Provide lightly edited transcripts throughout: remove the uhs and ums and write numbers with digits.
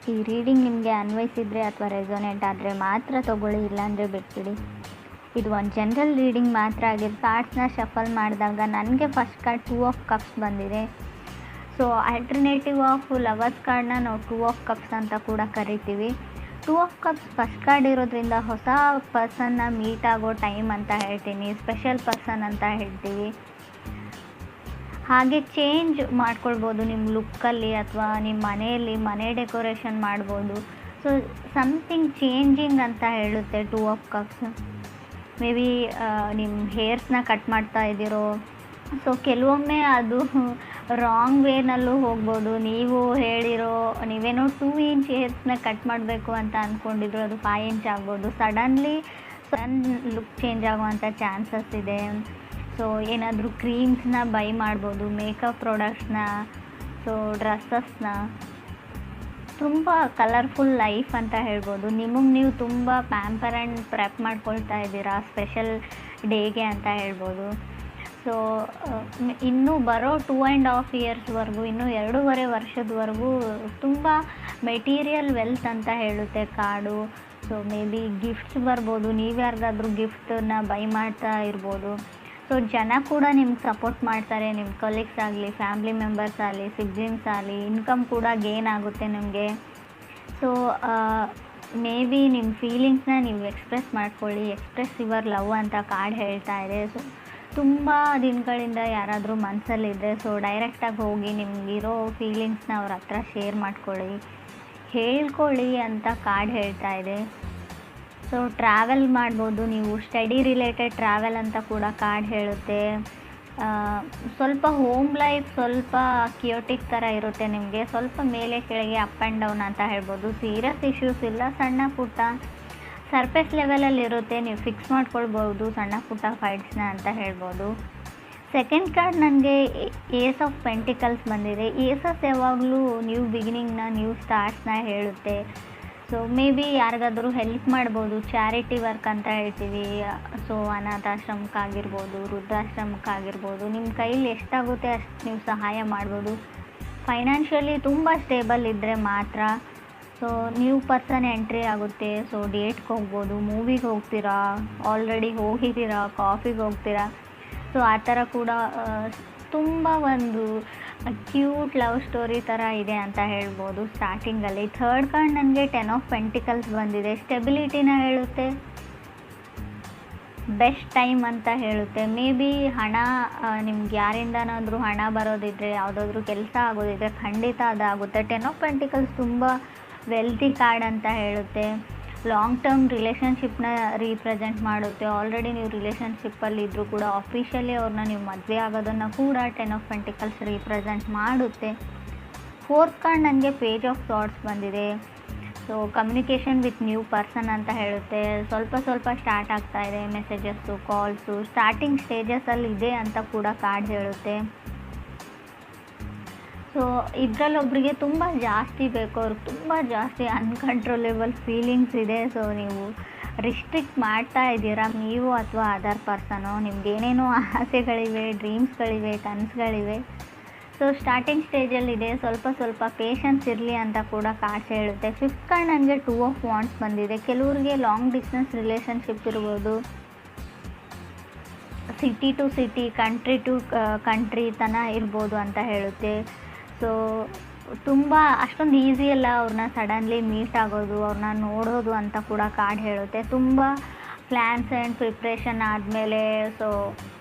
ಈ ರೀಡಿಂಗ್ ನಿಮಗೆ ಅನ್ವಯಿಸಿದರೆ ಅಥವಾ ರೆಸೊನೇಟ್ ಆದರೆ ಮಾತ್ರ ತೊಗೊಳ್ಳಿ, ಇಲ್ಲಾಂದರೆ ಬಿಟ್ಬಿಡಿ. ಇದು ಒಂದು ಜನರಲ್ ರೀಡಿಂಗ್ ಮಾತ್ರ ಆಗಿದೆ. ಕಾರ್ಡ್ಸ್ನ ಶಫಲ್ ಮಾಡಿದಾಗ ನನಗೆ ಫಸ್ಟ್ ಕಾರ್ಡ್ 2 ಆಫ್ ಕಪ್ಸ್ ಬಂದಿದೆ. ಸೊ ಆಲ್ಟರ್ನೇಟಿವ್ ಆಫ್ ಲವರ್ಸ್ ಕಾರ್ಡ್ನ ನಾವು 2 ಆಫ್ ಕಪ್ಸ್ ಅಂತ ಕೂಡ ಕರಿತೀವಿ. 2 ಆಫ್ ಕಪ್ಸ್ ಫಸ್ಟ್ ಕಾರ್ಡ್ ಇರೋದ್ರಿಂದ ಹೊಸ ಪರ್ಸನ್ನ ಮೀಟ್ ಆಗೋ ಟೈಮ್ ಅಂತ ಹೇಳ್ತೀನಿ, ಸ್ಪೆಷಲ್ ಪರ್ಸನ್ ಅಂತ ಹೇಳ್ತೀವಿ. ಹಾಗೆ ಚೇಂಜ್ ಮಾಡ್ಕೊಳ್ಬೋದು ನಿಮ್ಮ ಲುಕ್ಕಲ್ಲಿ ಅಥವಾ ನಿಮ್ಮ ಮನೆಯಲ್ಲಿ ಮನೆ ಡೆಕೋರೇಷನ್ ಮಾಡ್ಬೋದು. ಸೊ ಸಮಥಿಂಗ್ ಚೇಂಜಿಂಗ್ ಅಂತ ಹೇಳುತ್ತೆ 2 ಆಫ್ ಕಪ್ಸ್. ಮೇ ಬಿ ನಿಮ್ಮ ಹೇರ್ಸ್ನ ಕಟ್ ಮಾಡ್ತಾ ಇದ್ದೀರೋ, ಸೊ ಕೆಲವೊಮ್ಮೆ ಅದು ರಾಂಗ್ ವೇನಲ್ಲೂ ಹೋಗ್ಬೋದು. ನೀವು ಹೇಳಿರೋ ನೀವೇನೋ 2 ಇಂಚ್ ಹೇರ್ಸ್ನ ಕಟ್ ಮಾಡಬೇಕು ಅಂತ ಅಂದ್ಕೊಂಡಿದ್ರು, ಅದು 5 ಇಂಚ್ ಆಗ್ಬೋದು. ಸಡನ್ಲಿ ಲುಕ್ ಚೇಂಜ್ ಆಗುವಂಥ ಚಾನ್ಸಸ್ ಇದೆ. ಸೊ ಏನಾದರೂ ಕ್ರೀಮ್ಸ್ನ ಬೈ ಮಾಡ್ಬೋದು, ಮೇಕಪ್ ಪ್ರಾಡಕ್ಟ್ಸ್ನ, ಸೊ ಡ್ರೆಸ್ಸಸ್ನ. ತುಂಬ ಕಲರ್ಫುಲ್ ಲೈಫ್ ಅಂತ ಹೇಳ್ಬೋದು. ನಿಮಗೆ ನೀವು ತುಂಬ ಪ್ಯಾಂಪರ್ ಆ್ಯಂಡ್ ಪ್ರೆಪ್ ಮಾಡ್ಕೊಳ್ತಾ ಇದ್ದೀರಾ ಸ್ಪೆಷಲ್ ಡೇಗೆ ಅಂತ ಹೇಳ್ಬೋದು. ಸೊ ಇನ್ನೂ ಬರೋ 2.5 ಇಯರ್ಸ್ವರೆಗೂ, ಇನ್ನೂ 2.5 ವರ್ಷದವರೆಗೂ ತುಂಬ ಮೆಟೀರಿಯಲ್ ವೆಲ್ತ್ ಅಂತ ಹೇಳುತ್ತೆ card. So may be gifts ಬರ್ಬೋದು, ನೀವು ಯಾರಿಗಾದ್ರೂ ಗಿಫ್ಟನ್ನ ಬೈ ಮಾಡ್ತಾ ಇರ್ಬೋದು. ಸೊ ಜನ ಕೂಡ ನಿಮ್ಗೆ ಸಪೋರ್ಟ್ ಮಾಡ್ತಾರೆ, ನಿಮ್ಮ ಕೊಲೀಗ್ಸ್ ಆಗಲಿ, ಫ್ಯಾಮ್ಲಿ ಮೆಂಬರ್ಸ್ ಆಗಲಿ, ಸಿಬ್ಲಿಂಗ್ಸ್ ಆಗಲಿ. ಇನ್ಕಮ್ ಕೂಡ ಗೇನ್ ಆಗುತ್ತೆ ನಿಮಗೆ. ಸೊ ಮೇ ಬಿ ನಿಮ್ಮ ಫೀಲಿಂಗ್ಸ್ನ ನೀವು ಎಕ್ಸ್ಪ್ರೆಸ್ ಮಾಡ್ಕೊಳ್ಳಿ. ಎಕ್ಸ್ಪ್ರೆಸ್ ಯುವರ್ ಲವ್ ಅಂತ ಕಾರ್ಡ್ ಹೇಳ್ತಾ ಇದೆ. ಸೊ ತುಂಬ ದಿನಗಳಿಂದ ಯಾರಾದರೂ ಮನಸ್ಸಲ್ಲಿದ್ದರೆ ಸೊ ಡೈರೆಕ್ಟಾಗಿ ಹೋಗಿ ನಿಮಗಿರೋ ಫೀಲಿಂಗ್ಸ್ನ ಅವ್ರ ಹತ್ರ ಶೇರ್ ಮಾಡ್ಕೊಳ್ಳಿ, ಹೇಳ್ಕೊಳ್ಳಿ ಅಂತ ಕಾರ್ಡ್ ಹೇಳ್ತಾ ಇದೆ. ಸೊ ಟ್ರಾವೆಲ್ ಮಾಡ್ಬೋದು ನೀವು, ಸ್ಟಡಿ ರಿಲೇಟೆಡ್ ಟ್ರಾವೆಲ್ ಅಂತ ಕೂಡ ಕಾರ್ಡ್ ಹೇಳುತ್ತೆ. ಸ್ವಲ್ಪ ಹೋಮ್ ಲೈಫ್ ಸ್ವಲ್ಪ ಕ್ಯೂಟಿಕ್ ಥರ ಇರುತ್ತೆ ನಿಮಗೆ, ಸ್ವಲ್ಪ ಮೇಲೆ ಕೆಳಗೆ ಅಪ್ ಆ್ಯಂಡ್ ಡೌನ್ ಅಂತ ಹೇಳ್ಬೋದು. ಸೀರಿಯಸ್ ಇಶ್ಯೂಸ್ ಇಲ್ಲ, ಸಣ್ಣ ಪುಟ್ಟ ಸರ್ಫೇಸ್ ಲೆವೆಲಲ್ಲಿ ಇರುತ್ತೆ, ನೀವು ಫಿಕ್ಸ್ ಮಾಡ್ಕೊಳ್ಬೋದು ಸಣ್ಣ ಪುಟ್ಟ ಫೈಟ್ಸ್ನ ಅಂತ ಹೇಳ್ಬೋದು. ಸೆಕೆಂಡ್ ಕಾರ್ಡ್ ನನಗೆ ಏಸ್ ಆಫ್ ಪೆಂಟಿಕಲ್ಸ್ ಬಂದಿದೆ. ಏಸಸ್ ಯಾವಾಗಲೂ ನ್ಯೂ ಬಿಗಿನಿಂಗ್ನ, ನ್ಯೂ ಸ್ಟಾರ್ಟ್ಸ್ನ ಹೇಳುತ್ತೆ. ಸೊ ಮೇ ಬಿ ಯಾರಿಗಾದರೂ ಹೆಲ್ಪ್ ಮಾಡ್ಬೋದು, ಚಾರಿಟಿ ವರ್ಕ್ ಅಂತ ಹೇಳ್ತೀವಿ. ಸೊ ಅನಾಥಾಶ್ರಮಕ್ಕಾಗಿರ್ಬೋದು, ವೃದ್ಧಾಶ್ರಮಕ್ಕಾಗಿರ್ಬೋದು, ನಿಮ್ಮ ಕೈಲಿ ಎಷ್ಟಾಗುತ್ತೆ ಅಷ್ಟು ನೀವು ಸಹಾಯ ಮಾಡ್ಬೋದು. ಫೈನಾನ್ಷಿಯಲಿ ತುಂಬ ಸ್ಟೇಬಲ್ ಇದ್ದರೆ ಮಾತ್ರ. ಸೊ ನ್ಯೂ ಪರ್ಸನ್ ಎಂಟ್ರಿ ಆಗುತ್ತೆ. ಸೊ ಡೇಟ್ಗೆ ಹೋಗ್ಬೋದು, ಮೂವಿಗೆ ಹೋಗ್ತೀರಾ, ಆಲ್ರೆಡಿ ಹೋಗಿದ್ದೀರಾ, ಕಾಫಿಗೆ ಹೋಗ್ತೀರಾ. ಸೊ ಆ ಥರ ಕೂಡ ತುಂಬ ಒಂದು ಕ್ಯೂಟ್ ಲವ್ ಸ್ಟೋರಿ ಥರ ಇದೆ ಅಂತ ಹೇಳ್ಬೋದು ಸ್ಟಾರ್ಟಿಂಗಲ್ಲಿ. ಥರ್ಡ್ ಕಾರ್ಡ್ ನನಗೆ 10 ಆಫ್ ಪೆಂಟಿಕಲ್ಸ್ ಬಂದಿದೆ. ಸ್ಟೆಬಿಲಿಟಿನ ಹೇಳುತ್ತೆ, ಬೆಸ್ಟ್ ಟೈಮ್ ಅಂತ ಹೇಳುತ್ತೆ. ಮೇ ಬಿ ಹಣ, ನಿಮ್ಗೆ ಯಾರಿಂದನಾದರೂ ಹಣ ಬರೋದಿದ್ರೆ, ಯಾವುದಾದ್ರೂ ಕೆಲಸ ಆಗೋದಿದ್ರೆ ಖಂಡಿತ ಅದಾಗುತ್ತೆ. 10 ಆಫ್ ಪೆಂಟಿಕಲ್ಸ್ ತುಂಬ ವೆಲ್ತಿ ಕಾರ್ಡ್ ಅಂತ ಹೇಳುತ್ತೆ. ಲಾಂಗ್ ಟರ್ಮ್ ರಿಲೇಷನ್ಶಿಪ್ನ ರೀಪ್ರೆಸೆಂಟ್ ಮಾಡುತ್ತೆ. ಆಲ್ರೆಡಿ ನೀವು ರಿಲೇಷನ್ಶಿಪ್ಪಲ್ಲಿ ಇದ್ದರೂ ಕೂಡ ಆಫಿಷಿಯಲಿ ಅವ್ರನ್ನ ನೀವು ಮದುವೆ ಆಗೋದನ್ನು ಕೂಡ 10 ಆಫ್ ಪೆಂಟಿಕಲ್ಸ್ ರೀಪ್ರೆಸೆಂಟ್ ಮಾಡುತ್ತೆ. ಫೋರ್ತ್ ಕಾರ್ಡ್ ನನಗೆ ಪೇಜ್ ಆಫ್ ಥಾಟ್ಸ್ ಬಂದಿದೆ. So communication with new person ಅಂತ ಹೇಳುತ್ತೆ. ಸ್ವಲ್ಪ ಸ್ಟಾರ್ಟ್ ಆಗ್ತಾ ಇದೆ, ಮೆಸೇಜಸ್ಸು, ಕಾಲ್ಸು ಸ್ಟಾರ್ಟಿಂಗ್ ಸ್ಟೇಜಸಲ್ಲಿ ಇದೆ ಅಂತ ಕೂಡ ಕಾರ್ಡ್ ಹೇಳುತ್ತೆ. ಸೊ ಇದರಲ್ಲೊಬ್ಬರಿಗೆ ತುಂಬ ಜಾಸ್ತಿ ಬೇಕು, ಅವ್ರಿಗೆ ತುಂಬ ಜಾಸ್ತಿ ಅನ್ಕಂಟ್ರೋಲೇಬಲ್ ಫೀಲಿಂಗ್ಸ್ ಇದೆ. ಸೊ ನೀವು ರಿಸ್ಟ್ರಿಕ್ಟ್ ಮಾಡ್ತಾ ಇದ್ದೀರಾ, ನೀವು ಅಥವಾ ಅದರ್ ಪರ್ಸನೋ. ನಿಮ್ಗೇನೇನೋ ಆಸೆಗಳಿವೆ, ಡ್ರೀಮ್ಸ್ಗಳಿವೆ, ಕನಸುಗಳಿವೆ. ಸೊ ಸ್ಟಾರ್ಟಿಂಗ್ ಸ್ಟೇಜಲ್ಲಿದೆ, ಸ್ವಲ್ಪ ಪೇಷನ್ಸ್ ಇರಲಿ ಅಂತ ಕೂಡ ಕಾರ್ಡ್ಸ್ ಹೇಳುತ್ತೆ. ಫಿಫ್ತ್ ಕಾರ್ಡ್ ನನಗೆ 2 ಆಫ್ ವಾಂಡ್ಸ್ ಬಂದಿದೆ. ಕೆಲವರಿಗೆ ಲಾಂಗ್ ಡಿಸ್ಟೆನ್ಸ್ ರಿಲೇಷನ್ಶಿಪ್ ಇರ್ಬೋದು, city to city, country to country ತನಕ ಇರ್ಬೋದು ಅಂತ ಹೇಳುತ್ತೆ. ಸೊ ತುಂಬ ಅಷ್ಟೊಂದು ಈಸಿ ಅಲ್ಲ ಅವ್ರನ್ನ ಸಡನ್ಲಿ ಮೀಟ್ ಆಗೋದು, ಅವ್ರನ್ನ ನೋಡೋದು ಅಂತ ಕೂಡ ಕಾರ್ಡ್ ಹೇಳುತ್ತೆ. ತುಂಬ ಪ್ಲ್ಯಾನ್ಸ್ ಆ್ಯಂಡ್ ಪ್ರಿಪ್ರೇಷನ್ ಆದಮೇಲೆ, ಸೊ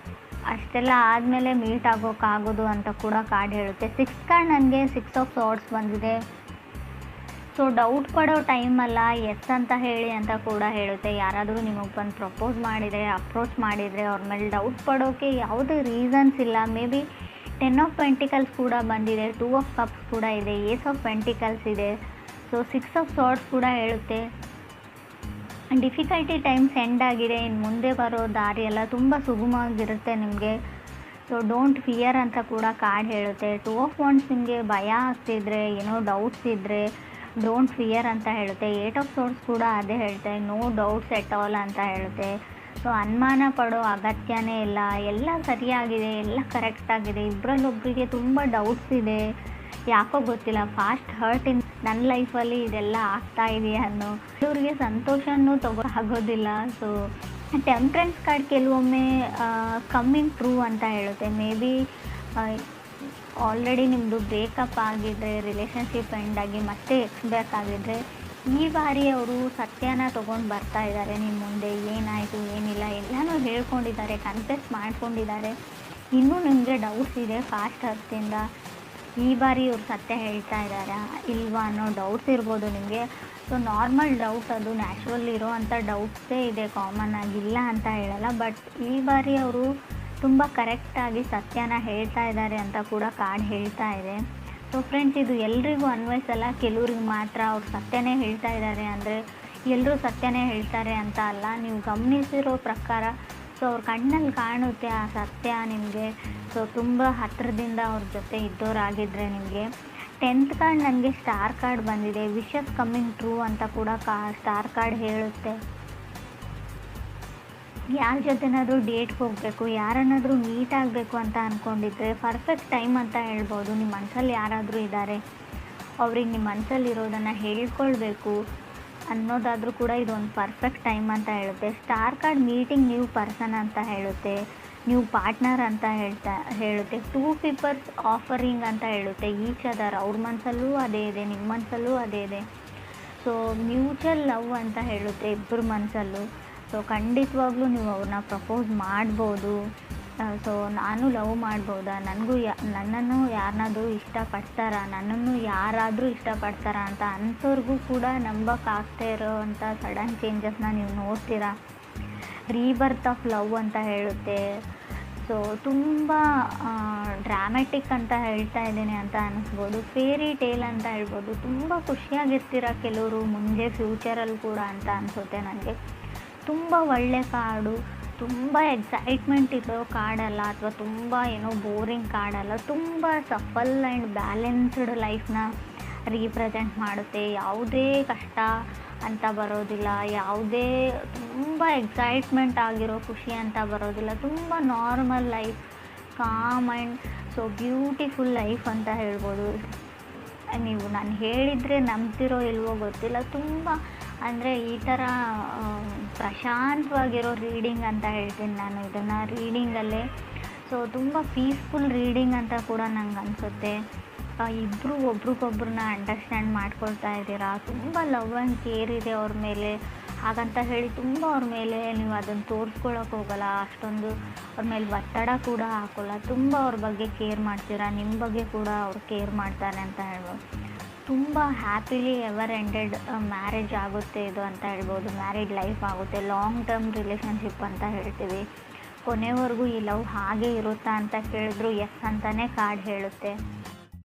ಅಷ್ಟೆಲ್ಲ ಆದಮೇಲೆ ಮೀಟ್ ಆಗೋಕ್ಕಾಗೋದು ಅಂತ ಕೂಡ ಕಾರ್ಡ್ ಹೇಳುತ್ತೆ. ಸಿಕ್ಸ್ ಕಾರ್ಡ್ ನನಗೆ 6 ಆಫ್ ಸಾರ್ಡ್ಸ್ ಬಂದಿದೆ. ಸೊ ಡೌಟ್ ಪಡೋ ಟೈಮಲ್ಲ, ಎಸ್ ಅಂತ ಹೇಳಿ ಅಂತ ಕೂಡ ಹೇಳುತ್ತೆ. ಯಾರಾದರೂ ನಿಮಗೆ ಬಂದು ಪ್ರಪೋಸ್ ಮಾಡಿದರೆ, ಅಪ್ರೋಚ್ ಮಾಡಿದರೆ, ಅವ್ರ ಮೇಲೆ ಡೌಟ್ ಪಡೋಕ್ಕೆ ಯಾವುದೇ ರೀಸನ್ಸ್ ಇಲ್ಲ. ಮೇ ಬಿ 10 ಆಫ್ ಪೆಂಟಿಕಲ್ಸ್ ಕೂಡ ಬಂದಿದೆ, 2 ಆಫ್ ಕಪ್ಸ್ ಕೂಡ ಇದೆ, ಏಸ್ ಆಫ್ ಪೆಂಟಿಕಲ್ಸ್ ಇದೆ. ಸೊ 6 ಆಫ್ ಸಾರ್ಡ್ಸ್ ಕೂಡ ಹೇಳುತ್ತೆ ಡಿಫಿಕಲ್ಟಿ ಟೈಮ್ಸ್ ಎಂಡ್ ಆಗಿದೆ, ಇನ್ನು ಮುಂದೆ ಬರೋ ದಾರಿ ಎಲ್ಲ ತುಂಬ ಸುಗಮವಾಗಿರುತ್ತೆ ನಿಮಗೆ. ಸೊ ಡೋಂಟ್ ಫಿಯರ್ ಅಂತ ಕೂಡ ಕಾರ್ಡ್ ಹೇಳುತ್ತೆ. 2 ಆಫ್ ವಾಂಡ್ಸ್ ನಿಮಗೆ ಭಯ ಆಗ್ತಿದ್ರೆ, ಏನೋ ಡೌಟ್ಸ್ ಇದ್ದರೆ ಡೋಂಟ್ ಫಿಯರ್ ಅಂತ ಹೇಳುತ್ತೆ. 8 ಆಫ್ ಸಾರ್ಡ್ಸ್ ಕೂಡ ಅದೇ ಹೇಳ್ತೆ, ನೋ ಡೌಟ್ಸ್ ಎಟ್ ಆಲ್ ಅಂತ ಹೇಳುತ್ತೆ. ಸೊ ಅನುಮಾನ ಪಡೋ ಅಗತ್ಯನೇ ಇಲ್ಲ, ಎಲ್ಲ ಸರಿಯಾಗಿದೆ, ಎಲ್ಲ ಕರೆಕ್ಟಾಗಿದೆ. ಇಬ್ಬರಲ್ಲೊಬ್ಬರಿಗೆ ತುಂಬ ಡೌಟ್ಸ್ ಇದೆ, ಯಾಕೋ ಗೊತ್ತಿಲ್ಲ ಫಾಸ್ಟ್ ಹರ್ಟ್ ಇನ್ ನನ್ನ ಲೈಫಲ್ಲಿ ಇದೆಲ್ಲ ಆಗ್ತಾ ಇದೆಯಾ ಅನ್ನೋ ಇವ್ರಿಗೆ ಸಂತೋಷನೂ ಆಗೋದಿಲ್ಲ. ಸೊ ಟೆಂಪ್ರೆನ್ಸ್ ಕಾರ್ಡ್ ಕೆಲವೊಮ್ಮೆ ಕಮ್ಮಿಂಗ್ ಟ್ರೂ ಅಂತ ಹೇಳುತ್ತೆ. ಮೇ ಬಿ ಆಲ್ರೆಡಿ ನಿಮ್ಮದು ಬ್ರೇಕಪ್ ಆಗಿದ್ದರೆ, ರಿಲೇಷನ್ಶಿಪ್ ಎಂಡ್ ಆಗಿ ಮತ್ತೆ ಆಗಿದ್ದರೆ, ಈ ಬಾರಿ ಅವರು ಸತ್ಯನ ತೊಗೊಂಡು ಬರ್ತಾ ಇದ್ದಾರೆ ನಿಮ್ಮ ಮುಂದೆ. ಏನಾಯಿತು ಏನಿಲ್ಲ ಎಲ್ಲನೂ ಹೇಳ್ಕೊಂಡಿದ್ದಾರೆ, ಕನ್ಫೆಸ್ ಮಾಡ್ಕೊಂಡಿದ್ದಾರೆ. ಇನ್ನೂ ನಿಮಗೆ ಡೌಟ್ಸ್ ಇದೆ ಫಾಸ್ಟ್ ಹರ್ತಿಂದ. ಈ ಬಾರಿ ಇವ್ರು ಸತ್ಯ ಹೇಳ್ತಾ ಇದ್ದಾರಾ ಇಲ್ವಾ ಅನ್ನೋ ಡೌಟ್ಸ್ ಇರ್ಬೋದು ನಿಮಗೆ. ಸೊ ನಾರ್ಮಲ್ ಡೌಟ್, ಅದು ನ್ಯಾಚುರಲ್ ಇರೋ ಅಂಥ ಡೌಟ್ಸೇ ಇದೆ, ಕಾಮನ್ ಆಗಿಲ್ಲ ಅಂತ ಹೇಳಲ್ಲ. ಬಟ್ ಈ ಬಾರಿ ಅವರು ತುಂಬ ಕರೆಕ್ಟಾಗಿ ಸತ್ಯನ ಹೇಳ್ತಾ ಇದ್ದಾರೆ ಅಂತ ಕೂಡ ಕಾರ್ಡ್ ಹೇಳ್ತಾ ಇದೆ. ಸೊ ಫ್ರೆಂಡ್ಸ್, ಇದು ಎಲ್ರಿಗೂ ಅನ್ವಯಿಸಲ್ಲ, ಕೆಲವ್ರಿಗೆ ಮಾತ್ರ. ಅವ್ರು ಸತ್ಯನೇ ಹೇಳ್ತಾ ಇದ್ದಾರೆ ಅಂದರೆ ಎಲ್ಲರೂ ಸತ್ಯನೇ ಹೇಳ್ತಾರೆ ಅಂತ ಅಲ್ಲ. ನೀವು ಗಮನಿಸಿರೋ ಪ್ರಕಾರ ಸೊ ಅವ್ರ ಕಣ್ಣಲ್ಲಿ ಕಾಣುತ್ತೆ ಆ ಸತ್ಯ ನಿಮಗೆ. ಸೊ ತುಂಬ ಹತ್ತಿರದಿಂದ ಅವ್ರ ಜೊತೆ ಇದ್ದವರಾಗಿದ್ದರೆ ನಿಮಗೆ. 10th ಕಾರ್ಡ್ ನನಗೆ ಸ್ಟಾರ್ ಕಾರ್ಡ್ ಬಂದಿದೆ. ವಿಶಸ್ ಕಮ್ಮಿಂಗ್ ಟ್ರೂ ಅಂತ ಕೂಡ ಸ್ಟಾರ್ ಕಾರ್ಡ್ ಹೇಳುತ್ತೆ. ಯಾರ ಜೊತೆನಾದರೂ ಡೇಟ್ಗೆ ಹೋಗಬೇಕು, ಯಾರನ್ನಾದರೂ ಮೀಟ್ ಆಗಬೇಕು ಅಂತ ಅಂದ್ಕೊಂಡಿದ್ರೆ ಪರ್ಫೆಕ್ಟ್ ಟೈಮ್ ಅಂತ ಹೇಳ್ಬೋದು. ನಿಮ್ಮ ಮನಸ್ಸಲ್ಲಿ ಯಾರಾದರೂ ಇದ್ದಾರೆ, ಅವ್ರಿಗೆ ನಿಮ್ಮ ಮನಸ್ಸಲ್ಲಿರೋದನ್ನು ಹೇಳ್ಕೊಳ್ಬೇಕು ಅನ್ನೋದಾದರೂ ಕೂಡ ಇದೊಂದು ಪರ್ಫೆಕ್ಟ್ ಟೈಮ್ ಅಂತ ಹೇಳುತ್ತೆ. Star card meeting new person ಅಂತ ಹೇಳುತ್ತೆ, ನ್ಯೂ ಪಾರ್ಟ್ನರ್ ಅಂತ ಹೇಳುತ್ತೆ. 2 ಪೀಪಲ್ಸ್ ಆಫರಿಂಗ್ ಅಂತ ಹೇಳುತ್ತೆ ಈಚ್ ಅದರ್. ಅವ್ರ ಮನಸ್ಸಲ್ಲೂ ಅದೇ ಇದೆ, ನಿಮ್ಮ ಮನಸ್ಸಲ್ಲೂ ಅದೇ ಇದೆ. ಸೊ ಮ್ಯೂಚುವಲ್ ಲವ್ ಅಂತ ಹೇಳುತ್ತೆ ಇಬ್ಬರ ಮನಸ್ಸಲ್ಲೂ. ಸೊ ಖಂಡಿತವಾಗ್ಲೂ ನೀವು ಅವ್ರನ್ನ ಪ್ರಪೋಸ್ ಮಾಡ್ಬೋದು. ಸೊ ನಾನು ಲವ್ ಮಾಡ್ಬೋದಾ, ನನ್ನನ್ನು ಯಾರನ್ನಾದರೂ ಇಷ್ಟಪಡ್ತಾರಾ, ನನ್ನನ್ನು ಯಾರಾದರೂ ಇಷ್ಟಪಡ್ತಾರಾ ಅಂತ ಅಂಥವ್ರಿಗೂ ಕೂಡ ನಂಬಕ್ಕಾಗ್ತಾ ಇರೋವಂಥ ಸಡನ್ ಚೇಂಜಸ್ನ ನೀವು ನೋಡ್ತೀರಾ. ರೀಬರ್ತ್ ಆಫ್ ಲವ್ ಅಂತ ಹೇಳುತ್ತೆ. ಸೊ ತುಂಬ ಡ್ರಾಮ್ಯಾಟಿಕ್ ಅಂತ ಹೇಳ್ತಾ ಇದ್ದೀನಿ ಅಂತ ಅನ್ನಿಸ್ಬೋದು. ಫೇರಿ ಟೇಲ್ ಅಂತ ಹೇಳ್ಬೋದು. ತುಂಬ ಖುಷಿಯಾಗಿರ್ತೀರ ಕೆಲವರು ಮುಂದೆ ಫ್ಯೂಚರಲ್ಲಿ ಕೂಡ ಅಂತ ಅನಿಸುತ್ತೆ ನನಗೆ. ತುಂಬ ಒಳ್ಳೆ ಕಾರ್ಡು, ತುಂಬ ಎಕ್ಸೈಟ್ಮೆಂಟ್ ಇರೋ ಕಾರ್ಡಲ್ಲ, ಅಥವಾ ತುಂಬ ಏನೋ ಬೋರಿಂಗ್ ಕಾರ್ಡಲ್ಲ. ತುಂಬ ಸಫಲ್ ಆ್ಯಂಡ್ ಬ್ಯಾಲೆನ್ಸ್ಡ್ ಲೈಫ್ನ ರೀಪ್ರೆಸೆಂಟ್ ಮಾಡುತ್ತೆ. ಯಾವುದೇ ಕಷ್ಟ ಅಂತ ಬರೋದಿಲ್ಲ, ಯಾವುದೇ ತುಂಬ ಎಕ್ಸೈಟ್ಮೆಂಟ್ ಆಗಿರೋ ಖುಷಿ ಅಂತ ಬರೋದಿಲ್ಲ. ತುಂಬ normal life, com and so beautiful life ಅಂತ ಹೇಳ್ಬೋದು. ನೀವು ನಾನು ಹೇಳಿದರೆ ನಂಬ್ತಿರೋ ಇಲ್ವೋ ಗೊತ್ತಿಲ್ಲ, ತುಂಬ ಅಂದರೆ ಈ ಥರ ಪ್ರಶಾಂತವಾಗಿರೋ ರೀಡಿಂಗ್ ಅಂತ ಹೇಳ್ತೀನಿ ನಾನು ಇದನ್ನು ರೀಡಿಂಗಲ್ಲೇ. ಸೊ ತುಂಬ ಪೀಸ್ಫುಲ್ ರೀಡಿಂಗ್ ಅಂತ ಕೂಡ ನಂಗೆ ಅನಿಸುತ್ತೆ. ಇಬ್ಬರು ಒಬ್ರಿಗೊಬ್ರನ್ನ ಅಂಡರ್ಸ್ಟ್ಯಾಂಡ್ ಮಾಡ್ಕೊಳ್ತಾ ಇದ್ದೀರಾ, ತುಂಬ ಲವ್ ಆ್ಯಂಡ್ ಕೇರ್ ಇದೆ ಅವ್ರ ಮೇಲೆ. ಹಾಗಂತ ಹೇಳಿ ತುಂಬ ಅವ್ರ ಮೇಲೆ ನೀವು ಅದನ್ನು ತೋರಿಸ್ಕೊಳ್ಳೋಕೆ ಹೋಗಲ್ಲ, ಅಷ್ಟೊಂದು ಅವ್ರ ಮೇಲೆ ಒತ್ತಡ ಕೂಡ ಹಾಕೋಲ್ಲ. ತುಂಬ ಅವ್ರ ಬಗ್ಗೆ ಕೇರ್ ಮಾಡ್ತೀರಾ, ನಿಮ್ಮ ಬಗ್ಗೆ ಕೂಡ ಅವ್ರು ಕೇರ್ ಮಾಡ್ತಾರೆ ಅಂತ ಹೇಳ್ಬೋದು. ತುಂಬ ಹ್ಯಾಪಿಲಿ ಎವರ್ ಎಂಡೆಡ್ ಮ್ಯಾರೇಜ್ ಆಗುತ್ತೆ ಇದು ಅಂತ ಹೇಳ್ಬೋದು. ಮ್ಯಾರಿಡ್ ಲೈಫ್ ಆಗುತ್ತೆ, ಲಾಂಗ್ ಟರ್ಮ್ ರಿಲೇಷನ್ಶಿಪ್ ಅಂತ ಹೇಳ್ತೀವಿ. ಕೊನೆವರೆಗೂ ಈ ಲವ್ ಹಾಗೆ ಇರುತ್ತಾ ಅಂತ ಕೇಳಿದ್ರು ಎಸ್ ಅಂತಲೇ ಕಾರ್ಡ್ ಹೇಳುತ್ತೆ.